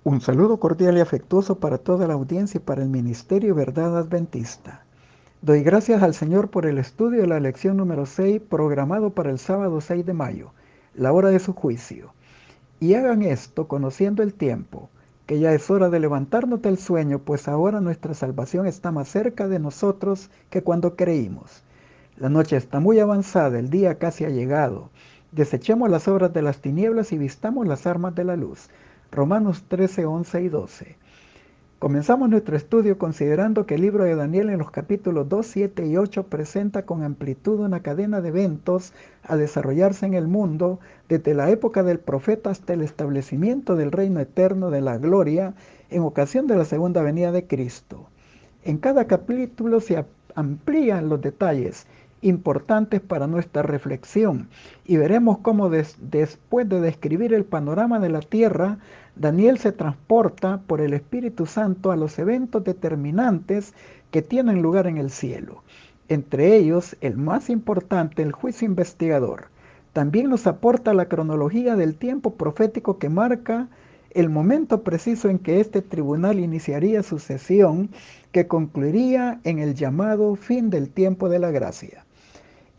Un saludo cordial y afectuoso para toda la audiencia y para el Ministerio Verdad Adventista. Doy gracias al Señor por el estudio de la lección número 6 programado para el sábado 6 de mayo, la hora de su juicio. Y hagan esto conociendo el tiempo, que ya es hora de levantarnos del sueño, pues ahora nuestra salvación está más cerca de nosotros que cuando creímos. La noche está muy avanzada, el día casi ha llegado. Desechemos las obras de las tinieblas y vistamos las armas de la luz. Romanos 13, 11 y 12. Comenzamos nuestro estudio considerando que el libro de Daniel en los capítulos 2, 7 y 8 presenta con amplitud una cadena de eventos a desarrollarse en el mundo desde la época del profeta hasta el establecimiento del reino eterno de la gloria en ocasión de la segunda venida de Cristo. En cada capítulo se amplían los detalles importantes para nuestra reflexión y veremos cómo después de describir el panorama de la tierra, Daniel se transporta por el Espíritu Santo a los eventos determinantes que tienen lugar en el cielo. Entre ellos, el más importante, el juicio investigador. También nos aporta la cronología del tiempo profético que marca el momento preciso en que este tribunal iniciaría su sesión, que concluiría en el llamado fin del tiempo de la gracia.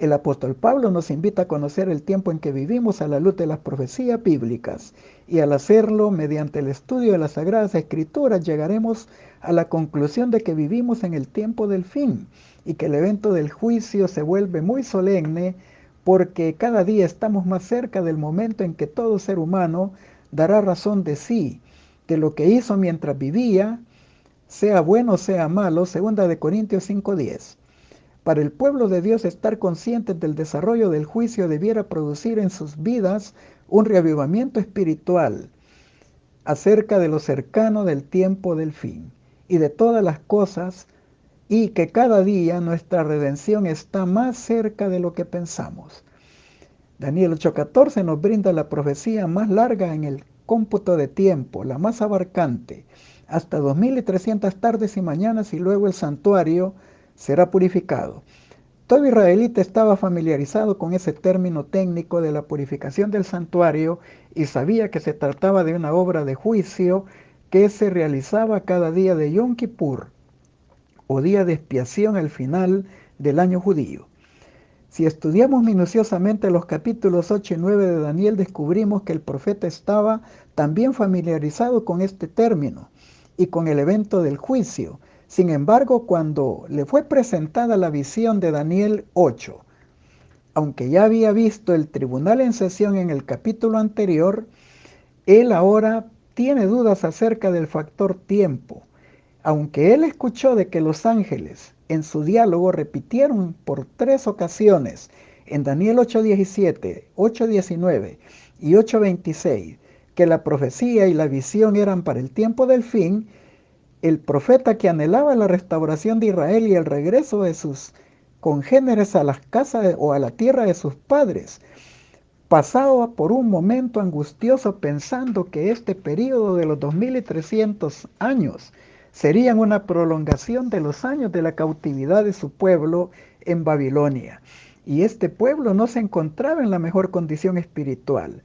El apóstol Pablo nos invita a conocer el tiempo en que vivimos a la luz de las profecías bíblicas, y al hacerlo mediante el estudio de las Sagradas Escrituras llegaremos a la conclusión de que vivimos en el tiempo del fin y que el evento del juicio se vuelve muy solemne porque cada día estamos más cerca del momento en que todo ser humano dará razón de sí, de lo que hizo mientras vivía, sea bueno o sea malo, 2 Corintios 5:10. Para el pueblo de Dios, estar conscientes del desarrollo del juicio debiera producir en sus vidas un reavivamiento espiritual acerca de lo cercano del tiempo del fin y de todas las cosas, y que cada día nuestra redención está más cerca de lo que pensamos. Daniel 8:14 nos brinda la profecía más larga en el cómputo de tiempo, la más abarcante, hasta 2300 tardes y mañanas, y luego el santuario será purificado. Todo israelita estaba familiarizado con ese término técnico de la purificación del santuario y sabía que se trataba de una obra de juicio que se realizaba cada día de Yom Kippur, o día de expiación al final del año judío. Si estudiamos minuciosamente los capítulos 8 y 9 de Daniel, descubrimos que el profeta estaba también familiarizado con este término y con el evento del juicio. Sin embargo, cuando le fue presentada la visión de Daniel 8, aunque ya había visto el tribunal en sesión en el capítulo anterior, él ahora tiene dudas acerca del factor tiempo. Aunque él escuchó de que los ángeles en su diálogo repitieron por 3 ocasiones en Daniel 8:17, 8:19 y 8:26 que la profecía y la visión eran para el tiempo del fin, el profeta, que anhelaba la restauración de Israel y el regreso de sus congéneres a las casas o a la tierra de sus padres, pasaba por un momento angustioso pensando que este período de los 2300 años serían una prolongación de los años de la cautividad de su pueblo en Babilonia. Y este pueblo no se encontraba en la mejor condición espiritual.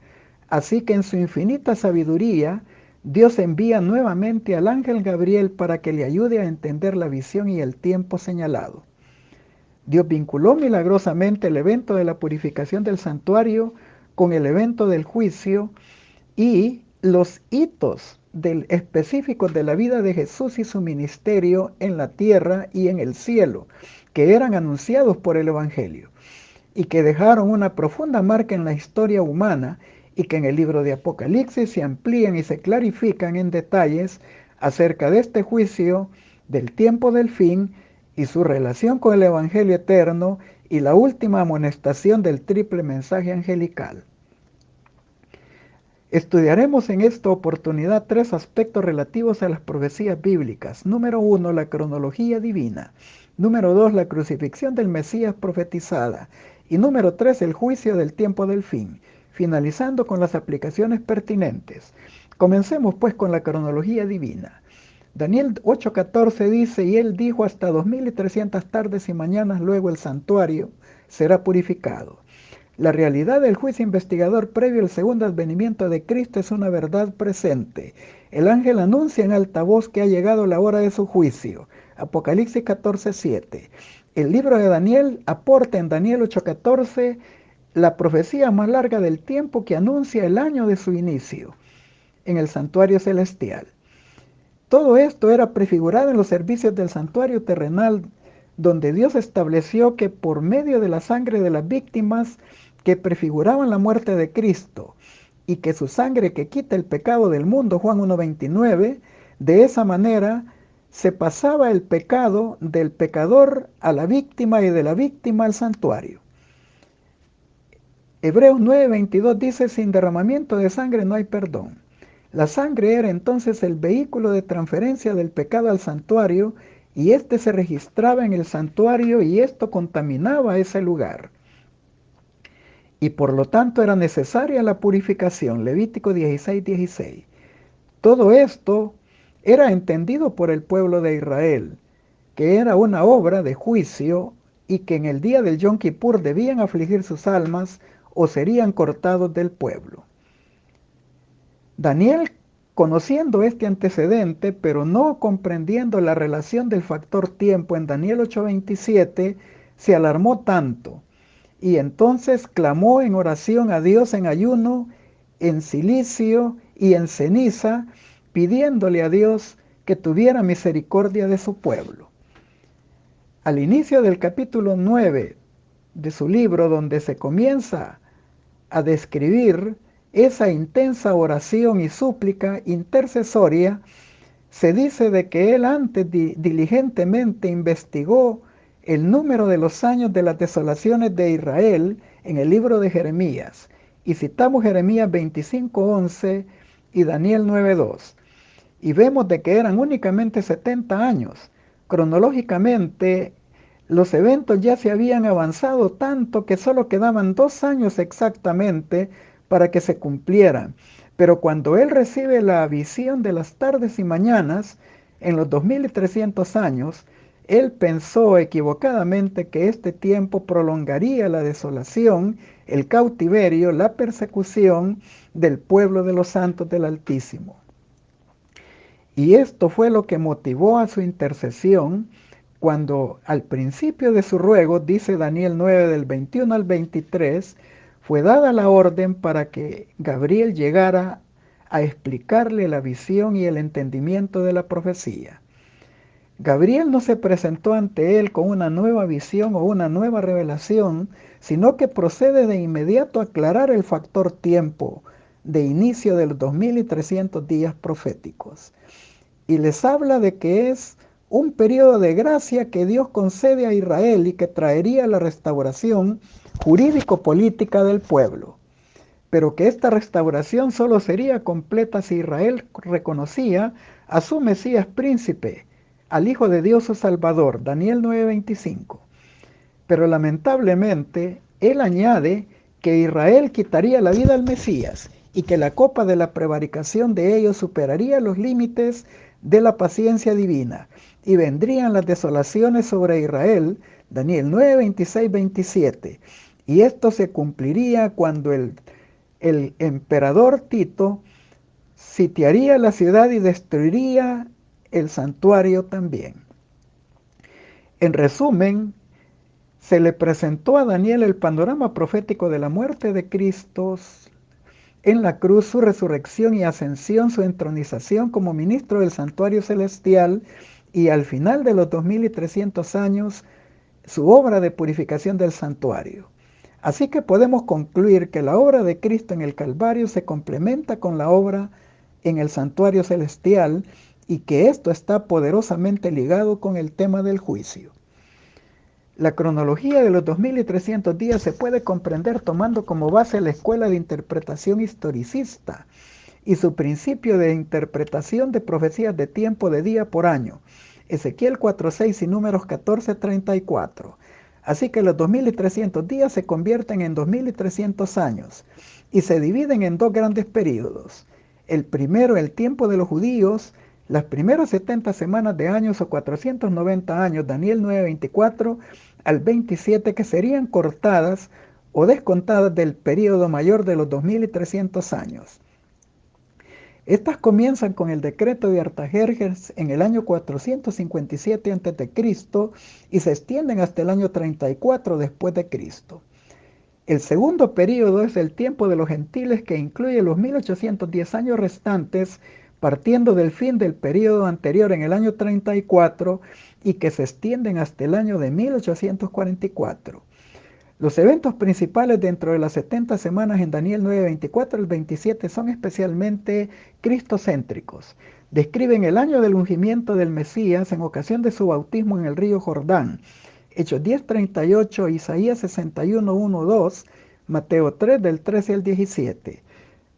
Así que en su infinita sabiduría, Dios envía nuevamente al ángel Gabriel para que le ayude a entender la visión y el tiempo señalado. Dios vinculó milagrosamente el evento de la purificación del santuario con el evento del juicio y los hitos específicos de la vida de Jesús y su ministerio en la tierra y en el cielo, que eran anunciados por el Evangelio y que dejaron una profunda marca en la historia humana, y que en el libro de Apocalipsis se amplían y se clarifican en detalles acerca de este juicio, del tiempo del fin y su relación con el Evangelio eterno y la última amonestación del triple mensaje angelical. Estudiaremos en esta oportunidad 3 aspectos relativos a las profecías bíblicas. Número 1, la cronología divina. Número 2, la crucifixión del Mesías profetizada. Y número 3, el juicio del tiempo del fin, finalizando con las aplicaciones pertinentes. Comencemos pues con la cronología divina. Daniel 8:14 dice: y él dijo, hasta 2300 tardes y mañanas luego el santuario será purificado. La realidad del juicio investigador previo al segundo advenimiento de Cristo es una verdad presente. El ángel anuncia en alta voz que ha llegado la hora de su juicio. Apocalipsis 14:7. El libro de Daniel aporta en Daniel 8:14 la profecía más larga del tiempo que anuncia el año de su inicio en el santuario celestial. Todo esto era prefigurado en los servicios del santuario terrenal, donde Dios estableció que por medio de la sangre de las víctimas que prefiguraban la muerte de Cristo y que su sangre que quita el pecado del mundo, Juan 1:29, de esa manera se pasaba el pecado del pecador a la víctima y de la víctima al santuario. Hebreos 9:22 dice, sin derramamiento de sangre no hay perdón. La sangre era entonces el vehículo de transferencia del pecado al santuario y éste se registraba en el santuario y esto contaminaba ese lugar. Y por lo tanto era necesaria la purificación. Levítico 16:16. Todo esto era entendido por el pueblo de Israel, que era una obra de juicio y que en el día del Yom Kippur debían afligir sus almas o serían cortados del pueblo. Daniel, conociendo este antecedente, pero no comprendiendo la relación del factor tiempo en Daniel 8:27, se alarmó tanto y entonces clamó en oración a Dios en ayuno, en silicio y en ceniza, pidiéndole a Dios que tuviera misericordia de su pueblo. Al inicio del capítulo 9 de su libro, donde se comienza a describir esa intensa oración y súplica intercesoria, se dice de que él antes diligentemente investigó el número de los años de las desolaciones de Israel en el libro de Jeremías. Y citamos Jeremías 25:11 y Daniel 9:2. Y vemos de que eran únicamente 70 años. Cronológicamente, los eventos ya se habían avanzado tanto que solo quedaban 2 años exactamente para que se cumplieran. Pero cuando él recibe la visión de las tardes y mañanas, en los 2300 años, él pensó equivocadamente que este tiempo prolongaría la desolación, el cautiverio, la persecución del pueblo de los santos del Altísimo. Y esto fue lo que motivó a su intercesión cuando al principio de su ruego, dice Daniel 9 del 21 al 23, fue dada la orden para que Gabriel llegara a explicarle la visión y el entendimiento de la profecía. Gabriel no se presentó ante él con una nueva visión o una nueva revelación, sino que procede de inmediato a aclarar el factor tiempo de inicio de los 2300 días proféticos. Y les habla de que es un periodo de gracia que Dios concede a Israel y que traería la restauración jurídico-política del pueblo. Pero que esta restauración solo sería completa si Israel reconocía a su Mesías príncipe, al Hijo de Dios su Salvador, Daniel 9:25. Pero lamentablemente, él añade que Israel quitaría la vida al Mesías y que la copa de la prevaricación de ellos superaría los límites de la paciencia divina y vendrían las desolaciones sobre Israel, Daniel 9:26-27. Y esto se cumpliría cuando el emperador Tito sitiaría la ciudad y destruiría el santuario también. En resumen, se le presentó a Daniel el panorama profético de la muerte de Cristo en la cruz, su resurrección y ascensión, su entronización como ministro del santuario celestial y al final de los 2300 años, su obra de purificación del santuario. Así que podemos concluir que la obra de Cristo en el Calvario se complementa con la obra en el santuario celestial y que esto está poderosamente ligado con el tema del juicio. La cronología de los 2300 días se puede comprender tomando como base la escuela de interpretación historicista y su principio de interpretación de profecías de tiempo de día por año, Ezequiel 4:6 y Números 14:34. Así que los 2300 días se convierten en 2300 años y se dividen en 2 grandes períodos. El primero, el tiempo de los judíos, las primeras 70 semanas de años o 490 años, Daniel 9:24 al 27, que serían cortadas o descontadas del período mayor de los 2300 años. Estas comienzan con el decreto de Artajerjes en el año 457 a.C. y se extienden hasta el año 34 después de Cristo. El segundo período es el tiempo de los gentiles, que incluye los 1810 años restantes, partiendo del fin del período anterior en el año 34 y que se extienden hasta el año de 1844. Los eventos principales dentro de las 70 semanas en Daniel 9, 24 al 27 son especialmente cristocéntricos. Describen el año del ungimiento del Mesías en ocasión de su bautismo en el río Jordán. Hechos 10:38, Isaías 61, 1, 2, Mateo 3 del 13 al 17.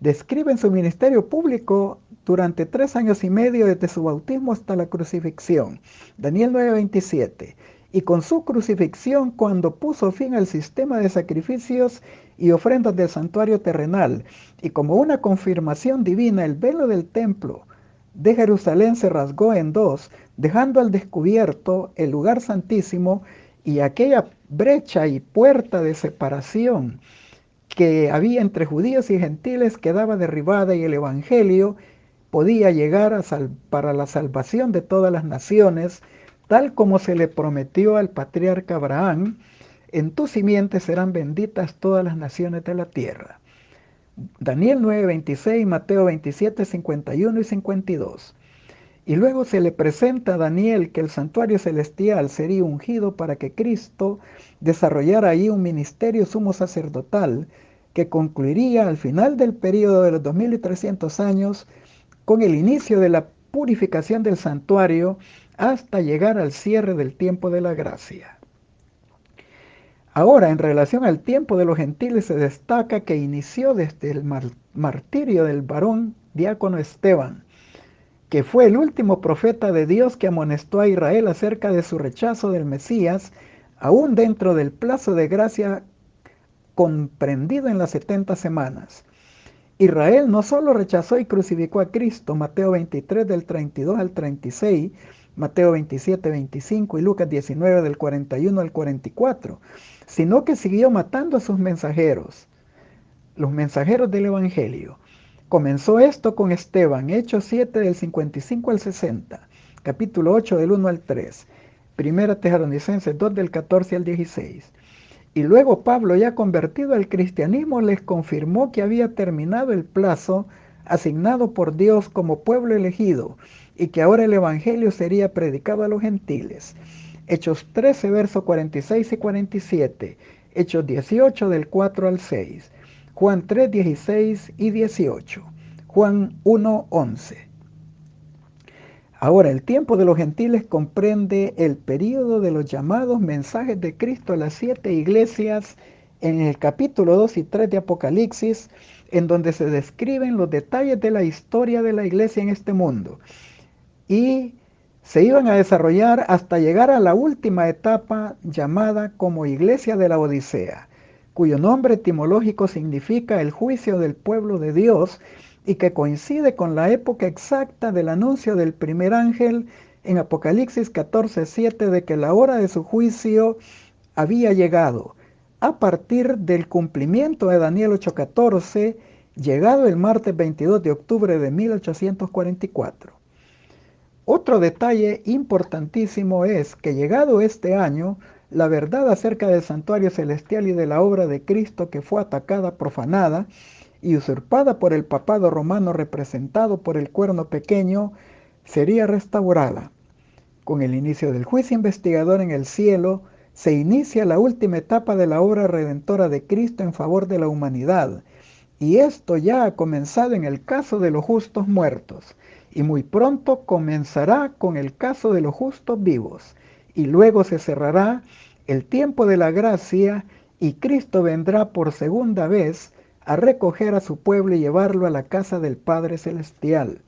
Describen su ministerio público durante 3 años y medio desde su bautismo hasta la crucifixión. Daniel 9:27. Y con su crucifixión, cuando puso fin al sistema de sacrificios y ofrendas del santuario terrenal, y como una confirmación divina, el velo del templo de Jerusalén se rasgó en dos, dejando al descubierto el lugar santísimo, y aquella brecha y puerta de separación que había entre judíos y gentiles quedaba derribada, y el evangelio podía llegar para la salvación de todas las naciones, tal como se le prometió al patriarca Abraham: en tu simiente serán benditas todas las naciones de la tierra. Daniel 9:26, Mateo 27, 51 y 52. Y luego se le presenta a Daniel que el santuario celestial sería ungido para que Cristo desarrollara ahí un ministerio sumo sacerdotal que concluiría al final del período de los 2300 años con el inicio de la purificación del santuario hasta llegar al cierre del tiempo de la gracia. Ahora, en relación al tiempo de los gentiles, se destaca que inició desde el martirio del varón diácono Esteban, que fue el último profeta de Dios que amonestó a Israel acerca de su rechazo del Mesías, aún dentro del plazo de gracia comprendido en las 70 semanas. Israel no solo rechazó y crucificó a Cristo, Mateo 23 del 32 al 36, Mateo 27, 25 y Lucas 19 del 41 al 44, sino que siguió matando a sus mensajeros, los mensajeros del Evangelio. Comenzó esto con Esteban, Hechos 7 del 55 al 60, capítulo 8 del 1 al 3, Primera Tesalonicenses 2 del 14 al 16. Y luego Pablo, ya convertido al cristianismo, les confirmó que había terminado el plazo asignado por Dios como pueblo elegido y que ahora el Evangelio sería predicado a los gentiles. Hechos 13, versos 46 y 47, Hechos 18 del 4 al 6, Juan 3, 16 y 18, Juan 1, 11. Ahora, el tiempo de los gentiles comprende el período de los llamados mensajes de Cristo a las 7 iglesias en el capítulo 2 y 3 de Apocalipsis, en donde se describen los detalles de la historia de la iglesia en este mundo. Y se iban a desarrollar hasta llegar a la última etapa, llamada como Iglesia de la Odisea, cuyo nombre etimológico significa el juicio del pueblo de Dios, y que coincide con la época exacta del anuncio del primer ángel en Apocalipsis 14:7 de que la hora de su juicio había llegado, a partir del cumplimiento de Daniel 8:14, llegado el martes 22 de octubre de 1844. Otro detalle importantísimo es que, llegado este año, la verdad acerca del santuario celestial y de la obra de Cristo, que fue atacada, profanada y usurpada por el papado romano representado por el cuerno pequeño, sería restaurada. Con el inicio del juicio investigador en el cielo, se inicia la última etapa de la obra redentora de Cristo en favor de la humanidad, y esto ya ha comenzado en el caso de los justos muertos, y muy pronto comenzará con el caso de los justos vivos, y luego se cerrará el tiempo de la gracia, y Cristo vendrá por segunda vez a recoger a su pueblo y llevarlo a la casa del Padre Celestial.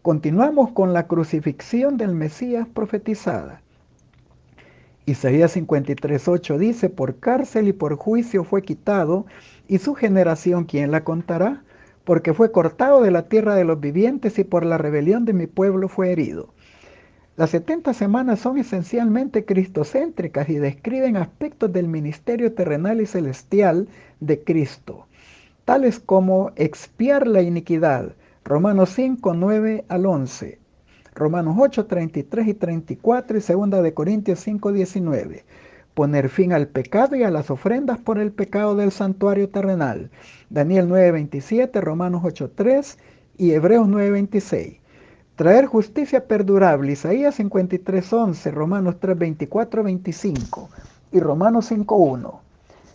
Continuamos con la crucifixión del Mesías profetizada. Isaías 53:8 dice: por cárcel y por juicio fue quitado, y su generación, ¿quién la contará? Porque fue cortado de la tierra de los vivientes, y por la rebelión de mi pueblo fue herido. Las 70 semanas son esencialmente cristocéntricas y describen aspectos del ministerio terrenal y celestial de Cristo, tales como expiar la iniquidad, Romanos 5, 9 al 11, Romanos 8, 33 y 34 y 2 de Corintios 5, 19. Poner fin al pecado y a las ofrendas por el pecado del santuario terrenal, Daniel 9, 27, Romanos 8, 3 y Hebreos 9, 26. Traer justicia perdurable, Isaías 53, 11, Romanos 3, 24, 25 y Romanos 5, 1.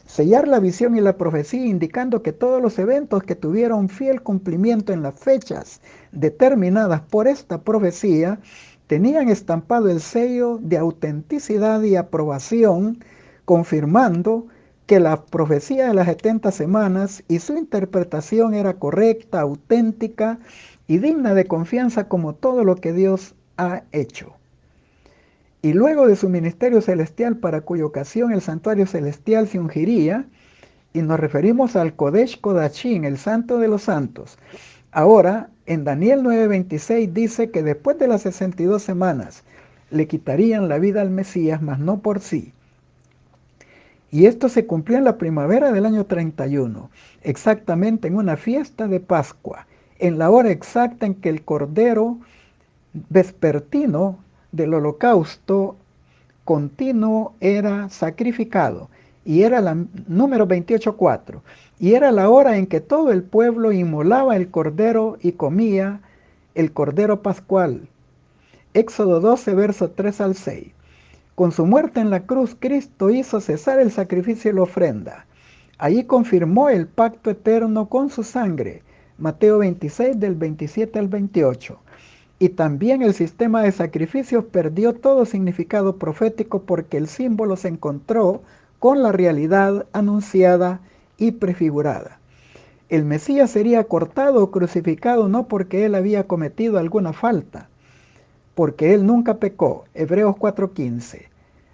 Sellar la visión y la profecía indicando que todos los eventos que tuvieron fiel cumplimiento en las fechas determinadas por esta profecía tenían estampado el sello de autenticidad y aprobación, confirmando que la profecía de las 70 semanas y su interpretación era correcta, auténtica y digna de confianza como todo lo que Dios ha hecho. Y luego de su ministerio celestial, para cuya ocasión el santuario celestial se ungiría, y nos referimos al Kodesh Kodashim, el santo de los santos. Ahora, en Daniel 9:26 dice que después de las 62 semanas le quitarían la vida al Mesías, mas no por sí. Y esto se cumplió en la primavera del año 31, exactamente en una fiesta de Pascua, en la hora exacta en que el cordero vespertino del holocausto continuo era sacrificado, y era la número 28:4, y era la hora en que todo el pueblo inmolaba el cordero y comía el cordero pascual. Éxodo 12, verso 3 al 6. Con su muerte en la cruz, Cristo hizo cesar el sacrificio y la ofrenda. Allí confirmó el pacto eterno con su sangre. Mateo 26, del 27 al 28. Y también el sistema de sacrificios perdió todo significado profético porque el símbolo se encontró con la realidad anunciada y prefigurada. El Mesías sería cortado o crucificado no porque él había cometido alguna falta, porque él nunca pecó. Hebreos 4:15.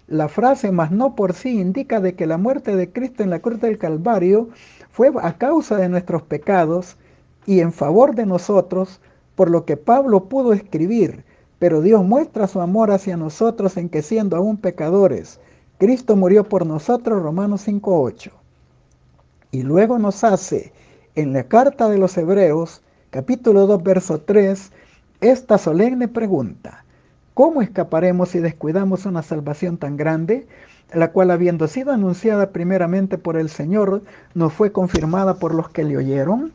La frase "mas no por sí" indica de que la muerte de Cristo en la cruz del Calvario fue a causa de nuestros pecados y en favor de nosotros, por lo que Pablo pudo escribir: pero Dios muestra su amor hacia nosotros en que, siendo aún pecadores, Cristo murió por nosotros, Romanos 5:8. Y luego nos hace, en la carta de los Hebreos, capítulo 2, verso 3, esta solemne pregunta: ¿cómo escaparemos si descuidamos una salvación tan grande, la cual, habiendo sido anunciada primeramente por el Señor, nos fue confirmada por los que le oyeron?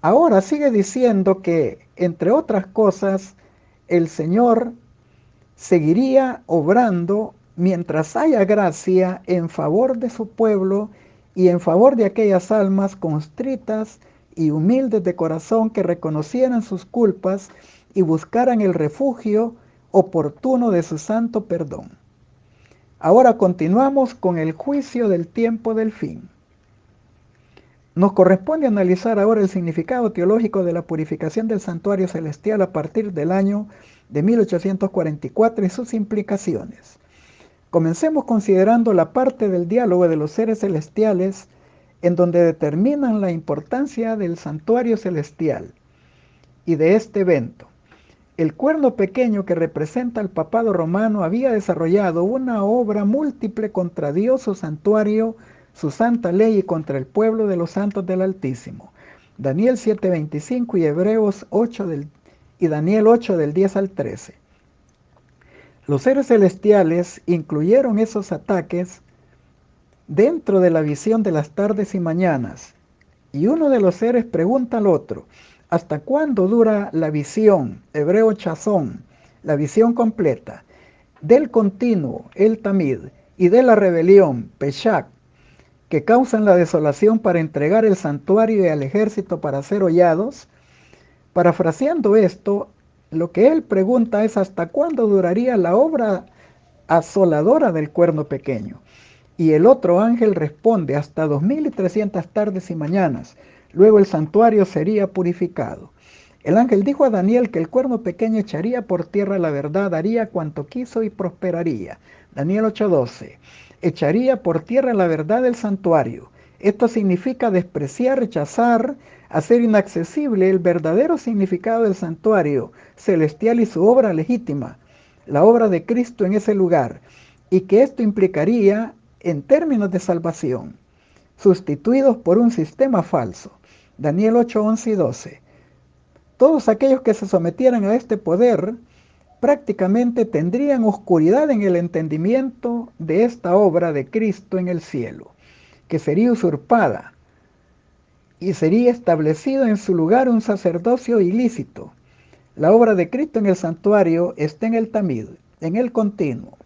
Ahora sigue diciendo que, entre otras cosas, el Señor seguiría obrando mientras haya gracia en favor de su pueblo y en favor de aquellas almas constritas y humildes de corazón que reconocieran sus culpas y buscaran el refugio oportuno de su santo perdón. Ahora continuamos con el juicio del tiempo del fin. Nos corresponde analizar ahora el significado teológico de la purificación del santuario celestial a partir del año de 1844 y sus implicaciones. Comencemos considerando la parte del diálogo de los seres celestiales en donde determinan la importancia del santuario celestial y de este evento. El cuerno pequeño, que representa al papado romano, había desarrollado una obra múltiple contra Dios, su santuario, su santa ley y contra el pueblo de los santos del Altísimo. Daniel 7:25 y Hebreos 8 y Daniel 8 del 10 al 13. Los seres celestiales incluyeron esos ataques dentro de la visión de las tardes y mañanas. Y uno de los seres pregunta al otro: ¿hasta cuándo dura la visión? Hebreo chazón, la visión completa, del continuo, el tamid, y de la rebelión, peshak, que causan la desolación para entregar el santuario y al ejército para ser hollados. Parafraseando esto, lo que él pregunta es: ¿hasta cuándo duraría la obra asoladora del cuerno pequeño? Y el otro ángel responde: hasta 2300 tardes y mañanas. Luego el santuario sería purificado. El ángel dijo a Daniel que el cuerno pequeño echaría por tierra la verdad, haría cuanto quiso y prosperaría. Daniel 8:12. Echaría por tierra la verdad del santuario. Esto significa despreciar, rechazar hacer inaccesible el verdadero significado del santuario celestial y su obra legítima, la obra de Cristo en ese lugar, y que esto implicaría, en términos de salvación, sustituidos por un sistema falso. Daniel 8, 11 y 12. Todos aquellos que se sometieran a este poder prácticamente tendrían oscuridad en el entendimiento de esta obra de Cristo en el cielo, que sería usurpada y sería establecido en su lugar un sacerdocio ilícito. La obra de Cristo en el santuario está en el tamid, en el continuo,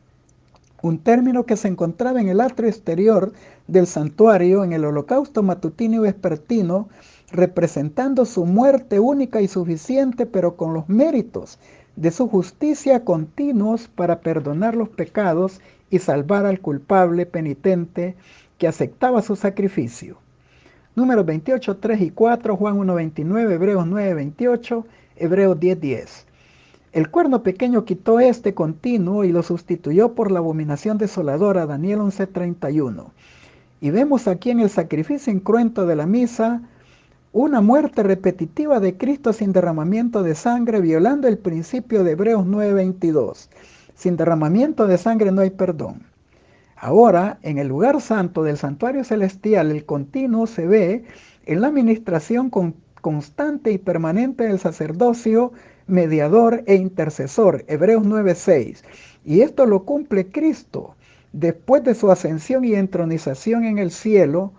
un término que se encontraba en el atrio exterior del santuario en el holocausto matutino y vespertino, representando su muerte única y suficiente, pero con los méritos de su justicia continuos para perdonar los pecados y salvar al culpable penitente que aceptaba su sacrificio. Números 28, 3 y 4, Juan 1, 29, Hebreos 9, 28, Hebreos 10, 10. El cuerno pequeño quitó este continuo y lo sustituyó por la abominación desoladora, Daniel 11, 31. Y vemos aquí en el sacrificio incruento de la misa una muerte repetitiva de Cristo sin derramamiento de sangre, violando el principio de Hebreos 9, 22. Sin derramamiento de sangre no hay perdón. Ahora, en el lugar santo del santuario celestial, el continuo se ve en la administración constante y permanente del sacerdocio, mediador e intercesor, Hebreos 9:6. Y esto lo cumple Cristo después de su ascensión y entronización en el cielo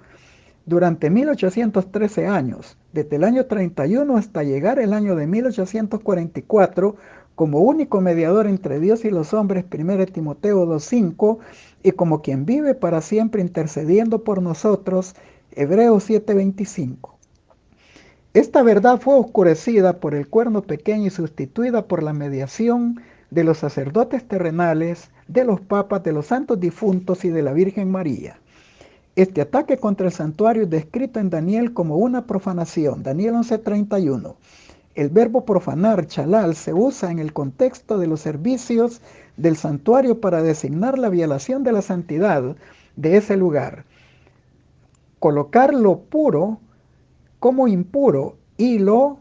durante 1813 años, desde el año 31 hasta llegar el año de 1844, como único mediador entre Dios y los hombres, 1 Timoteo 2:5, y como quien vive para siempre intercediendo por nosotros, Hebreos 7:25. Esta verdad fue oscurecida por el cuerno pequeño y sustituida por la mediación de los sacerdotes terrenales, de los papas, de los santos difuntos y de la Virgen María. Este ataque contra el santuario es descrito en Daniel como una profanación, Daniel 11:31. El verbo profanar, chalal, se usa en el contexto de los servicios del santuario para designar la violación de la santidad de ese lugar. Colocar lo puro como impuro y lo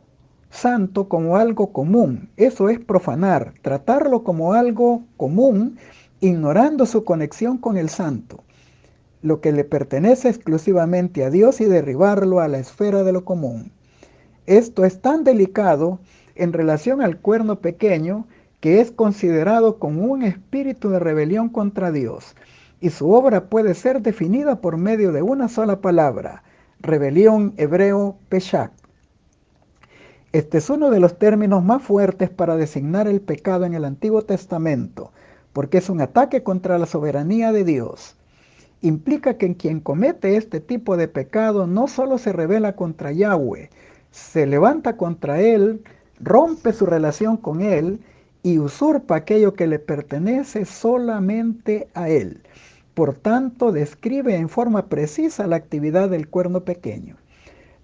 santo como algo común. Eso es profanar, tratarlo como algo común, ignorando su conexión con el santo, lo que le pertenece exclusivamente a Dios, y derribarlo a la esfera de lo común. Esto es tan delicado en relación al cuerno pequeño que es considerado como un espíritu de rebelión contra Dios, y su obra puede ser definida por medio de una sola palabra: rebelión, hebreo, peshak. Este es uno de los términos más fuertes para designar el pecado en el Antiguo Testamento, porque es un ataque contra la soberanía de Dios. Implica que quien comete este tipo de pecado no solo se rebela contra Yahweh, se levanta contra Él, rompe su relación con Él y usurpa aquello que le pertenece solamente a Él. Por tanto, describe en forma precisa la actividad del cuerno pequeño.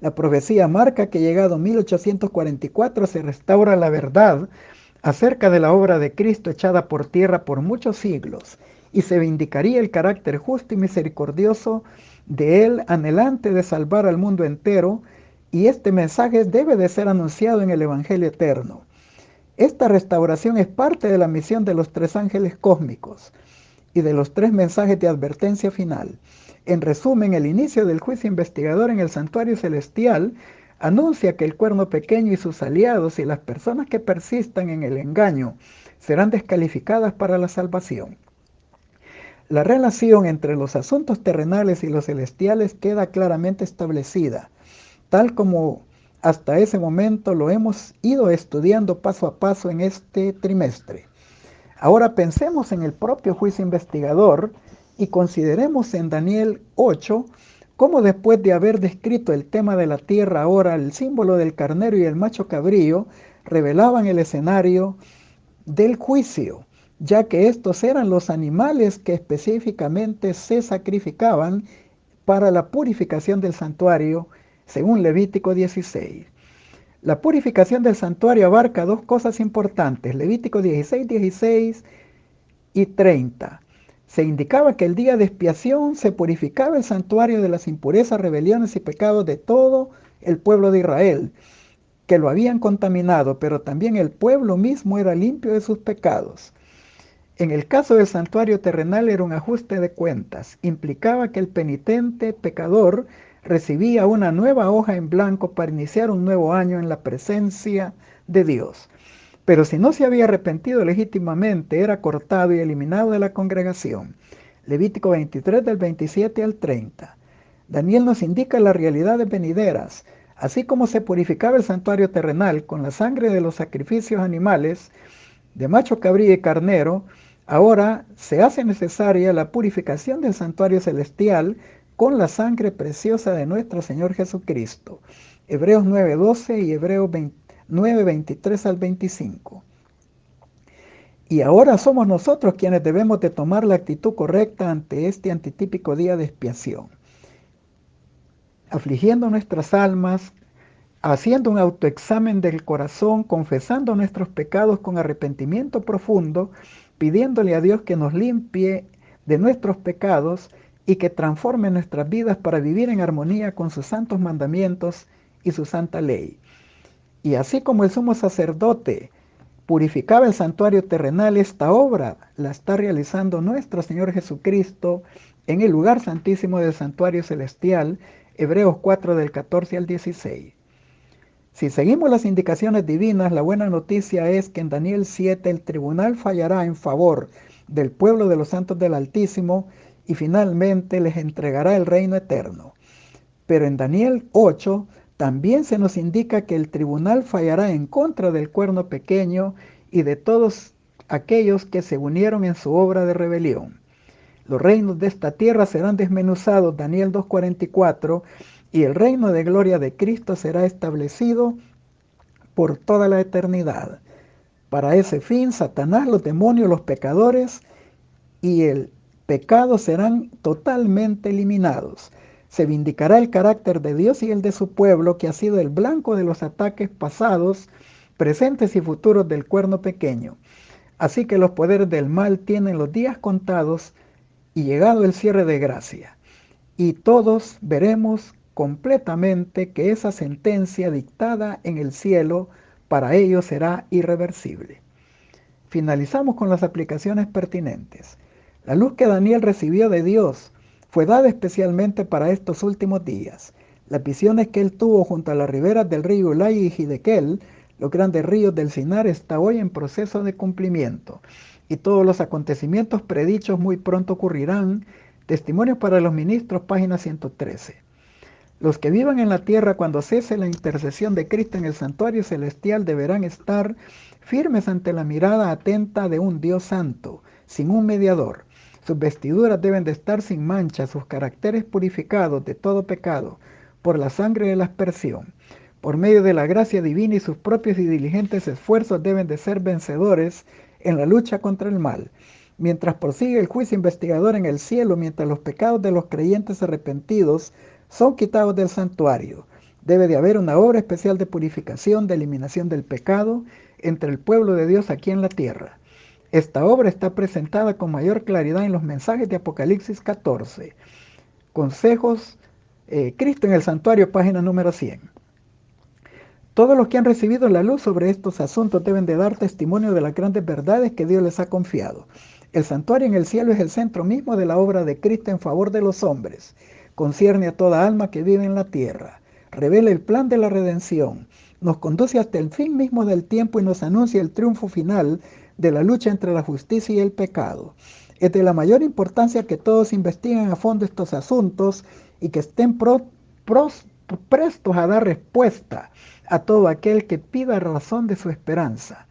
La profecía marca que llegado 1844 se restaura la verdad acerca de la obra de Cristo echada por tierra por muchos siglos, y se vindicaría el carácter justo y misericordioso de Él, anhelante de salvar al mundo entero, y este mensaje debe de ser anunciado en el Evangelio eterno. Esta restauración es parte de la misión de los 3 ángeles cósmicos y de los 3 mensajes de advertencia final. En resumen, el inicio del juicio investigador en el santuario celestial anuncia que el cuerno pequeño y sus aliados y las personas que persistan en el engaño serán descalificadas para la salvación. La relación entre los asuntos terrenales y los celestiales queda claramente establecida, tal como hasta ese momento lo hemos ido estudiando paso a paso en este trimestre. Ahora pensemos en el propio juicio investigador y consideremos en Daniel 8 cómo, después de haber descrito el tema de la tierra, ahora el símbolo del carnero y el macho cabrío revelaban el escenario del juicio, ya que estos eran los animales que específicamente se sacrificaban para la purificación del santuario, según Levítico 16. La purificación del santuario abarca 2 cosas importantes, Levítico 16, 16 y 30. Se indicaba que el día de expiación se purificaba el santuario de las impurezas, rebeliones y pecados de todo el pueblo de Israel, que lo habían contaminado, pero también el pueblo mismo era limpio de sus pecados. En el caso del santuario terrenal era un ajuste de cuentas. Implicaba que el penitente pecador recibía una nueva hoja en blanco para iniciar un nuevo año en la presencia de Dios. Pero si no se había arrepentido legítimamente, era cortado y eliminado de la congregación. Levítico 23 del 27 al 30. Daniel nos indica las realidades venideras. Así como se purificaba el santuario terrenal con la sangre de los sacrificios animales, de macho cabrío y carnero, ahora se hace necesaria la purificación del santuario celestial con la sangre preciosa de nuestro Señor Jesucristo. Hebreos 9:12 y Hebreos 9:23 al 25. Y ahora somos nosotros quienes debemos de tomar la actitud correcta ante este antitípico día de expiación, afligiendo nuestras almas, haciendo un autoexamen del corazón, confesando nuestros pecados con arrepentimiento profundo, pidiéndole a Dios que nos limpie de nuestros pecados y que transforme nuestras vidas para vivir en armonía con sus santos mandamientos y su santa ley. Y así como el sumo sacerdote purificaba el santuario terrenal, esta obra la está realizando nuestro Señor Jesucristo en el lugar santísimo del santuario celestial, Hebreos 4 del 14 al 16. Si seguimos las indicaciones divinas, la buena noticia es que en Daniel 7 el tribunal fallará en favor del pueblo de los santos del Altísimo y finalmente les entregará el reino eterno. Pero en Daniel 8 también se nos indica que el tribunal fallará en contra del cuerno pequeño y de todos aquellos que se unieron en su obra de rebelión. Los reinos de esta tierra serán desmenuzados, Daniel 2:44, y el reino de gloria de Cristo será establecido por toda la eternidad. Para ese fin, Satanás, los demonios, los pecadores y el pecado serán totalmente eliminados. Se vindicará el carácter de Dios y el de su pueblo, que ha sido el blanco de los ataques pasados, presentes y futuros del cuerno pequeño. Así que los poderes del mal tienen los días contados y llegado el cierre de gracia. Y todos veremos completamente que esa sentencia dictada en el cielo para ellos será irreversible. Finalizamos con las aplicaciones pertinentes. La luz que Daniel recibió de Dios fue dada especialmente para estos últimos días. Las visiones que él tuvo junto a las riberas del río Ulai y Hidekel, los grandes ríos del Sinar, está hoy en proceso de cumplimiento. Y todos los acontecimientos predichos muy pronto ocurrirán. Testimonios para los ministros, página 113. Los que vivan en la tierra cuando cese la intercesión de Cristo en el santuario celestial deberán estar firmes ante la mirada atenta de un Dios santo, sin un mediador. Sus vestiduras deben de estar sin mancha, sus caracteres purificados de todo pecado, por la sangre de la aspersión. Por medio de la gracia divina y sus propios y diligentes esfuerzos deben de ser vencedores en la lucha contra el mal. Mientras prosigue el juicio investigador en el cielo, mientras los pecados de los creyentes arrepentidos son quitados del santuario, debe de haber una obra especial de purificación, de eliminación del pecado entre el pueblo de Dios aquí en la tierra. Esta obra está presentada con mayor claridad en los mensajes de Apocalipsis 14. Consejos, Cristo en el santuario, página número 100. Todos los que han recibido la luz sobre estos asuntos deben de dar testimonio de las grandes verdades que Dios les ha confiado. El santuario en el cielo es el centro mismo de la obra de Cristo en favor de los hombres. Concierne a toda alma que vive en la tierra. Revela el plan de la redención. Nos conduce hasta el fin mismo del tiempo y nos anuncia el triunfo final de la lucha entre la justicia y el pecado. Es de la mayor importancia que todos investiguen a fondo estos asuntos y que estén prestos a dar respuesta a todo aquel que pida razón de su esperanza.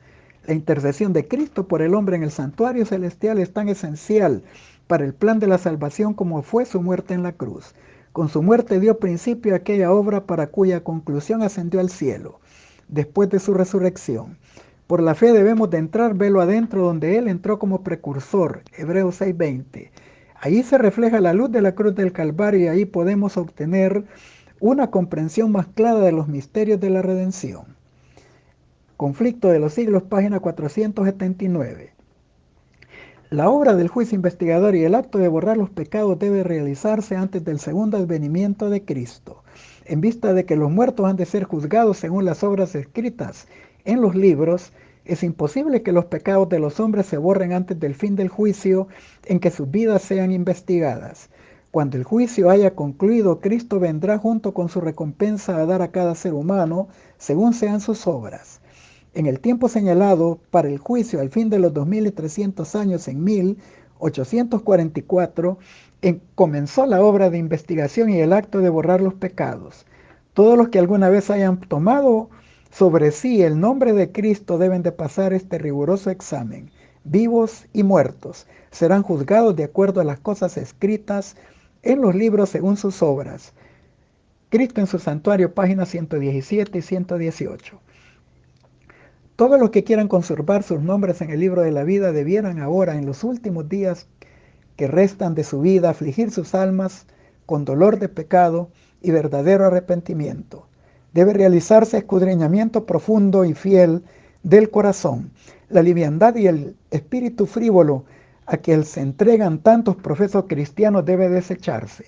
La intercesión de Cristo por el hombre en el santuario celestial es tan esencial para el plan de la salvación como fue su muerte en la cruz. Con su muerte dio principio a aquella obra para cuya conclusión ascendió al cielo, después de su resurrección. Por la fe debemos de entrar velo adentro donde Él entró como precursor, Hebreos 6:20. Ahí se refleja la luz de la cruz del Calvario y ahí podemos obtener una comprensión más clara de los misterios de la redención. Conflicto de los siglos, página 479. La obra del juicio investigador y el acto de borrar los pecados debe realizarse antes del segundo advenimiento de Cristo, en vista de que los muertos han de ser juzgados según las obras escritas en los libros. Es imposible que los pecados de los hombres se borren antes del fin del juicio en que sus vidas sean investigadas. Cuando el juicio haya concluido, Cristo vendrá junto con su recompensa a dar a cada ser humano según sean sus obras. En el tiempo señalado para el juicio al fin de los 2300 años, en 1844, comenzó la obra de investigación y el acto de borrar los pecados. Todos los que alguna vez hayan tomado sobre sí el nombre de Cristo deben de pasar este riguroso examen. Vivos y muertos serán juzgados de acuerdo a las cosas escritas en los libros según sus obras. Cristo en su santuario, páginas 117 y 118. Todos los que quieran conservar sus nombres en el libro de la vida debieran ahora, en los últimos días que restan de su vida, afligir sus almas con dolor de pecado y verdadero arrepentimiento. Debe realizarse escudriñamiento profundo y fiel del corazón. La liviandad y el espíritu frívolo a que se entregan tantos profesos cristianos debe desecharse.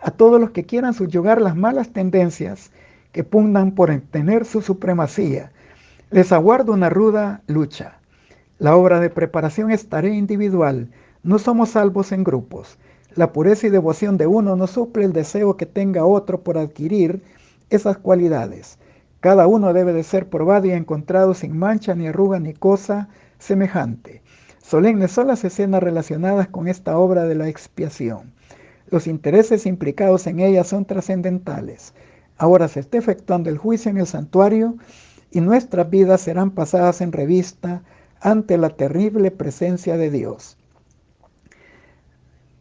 A todos los que quieran subyugar las malas tendencias que pugnan por tener su supremacía, les aguarda una ruda lucha. La obra de preparación es tarea individual. No somos salvos en grupos. La pureza y devoción de uno no suple el deseo que tenga otro por adquirir esas cualidades. Cada uno debe de ser probado y encontrado sin mancha ni arruga ni cosa semejante. Solemnes son las escenas relacionadas con esta obra de la expiación. Los intereses implicados en ella son trascendentales. Ahora se está efectuando el juicio en el santuario y nuestras vidas serán pasadas en revista ante la terrible presencia de Dios.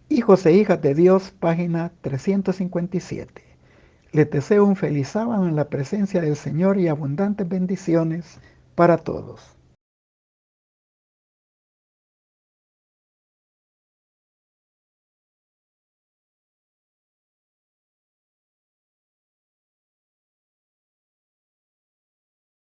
Hijos e hijas de Dios, página 357. Les deseo un feliz sábado en la presencia del Señor y abundantes bendiciones para todos.